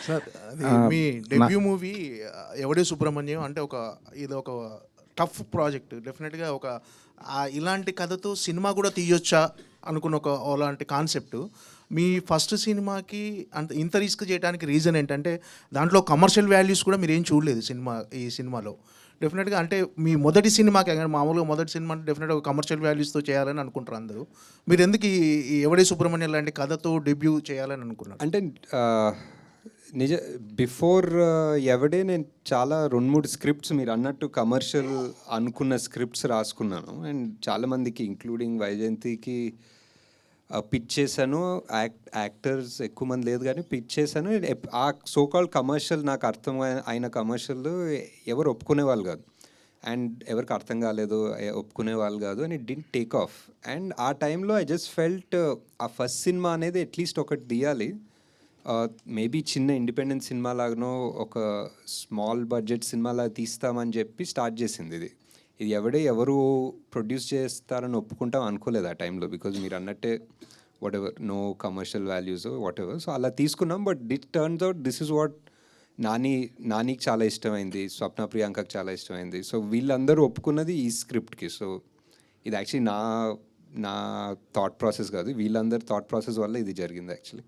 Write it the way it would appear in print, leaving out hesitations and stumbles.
Sir అది మీ debut movie ఎవడే సుబ్రహ్మణ్యం అంటే ఇది ఒక టఫ్ ప్రాజెక్ట్. డెఫినెట్గా ఇలాంటి కథతో సినిమా కూడా తీయొచ్చా అనుకున్న అలాంటి కాన్సెప్ట్. మీ ఫస్ట్ సినిమాకి అంత ఇంత రిస్క్ చేయడానికి రీజన్ ఏంటంటే దాంట్లో కమర్షియల్ వాల్యూస్ కూడా మీరు ఏం చూడలేదు ఈ సినిమాలో. డెఫినెట్గా అంటే మీ మొదటి సినిమాకి మామూలుగా మొదటి సినిమా అంటే డెఫినెట్గా ఒక కమర్షియల్ వాల్యూస్తో చేయాలని అనుకుంటారు అందరూ. మీరు ఎందుకు ఎవడే సుబ్రహ్మణ్యం లాంటి కథతో డెబ్యూ చేయాలని అనుకున్నారు? అంటే బిఫోర్ ఎవడే నేను చాలా 2-3 స్క్రిప్ట్స్ మీరు అన్నట్టు కమర్షియల్ అనుకున్న స్క్రిప్ట్స్ రాసుకున్నాను. అండ్ చాలామందికి ఇంక్లూడింగ్ వైజయంతికి పిచ్ చేశాను. యాక్టర్స్ ఎక్కువ మంది లేదు కానీ పిచ్ చేశాను. ఆ సోకాల్ కమర్షియల్ నాకు అర్థం అయిన కమర్షియల్ ఎవరు ఒప్పుకునే వాళ్ళు కాదు, అండ్ ఎవరికి అర్థం కాలేదు, ఒప్పుకునే వాళ్ళు కాదు, and it didn't take off. And ఆ టైంలో ఐ జస్ట్ ఫెల్ట్ ఆ ఫస్ట్ సినిమా అనేది అట్లీస్ట్ ఒకటి తీయాలి. మేబీ చిన్న ఇండిపెండెంట్ సినిమా లాగానో ఒక స్మాల్ బడ్జెట్ సినిమాలా తీస్తామని చెప్పి స్టార్ట్ చేసింది ఇది ఎవరు ప్రొడ్యూస్ చేస్తారని ఒప్పుకుంటాం అనుకోలేదు ఆ టైంలో. బికాజ్ మీరు అన్నట్టే whatever, no commercial values whatever. So అలా తీసుకున్నాం. But this turns out this is what నానికి చాలా ఇష్టమైంది, స్వప్న ప్రియాంకకి చాలా ఇష్టమైంది. సో వీళ్ళందరూ ఒప్పుకున్నది ఈ స్క్రిప్ట్కి. సో ఇది యాక్చువల్లీ నా థాట్ ప్రాసెస్ కాదు, వీళ్ళందరి థాట్ ప్రాసెస్ వల్ల ఇది జరిగింది యాక్చువల్లీ.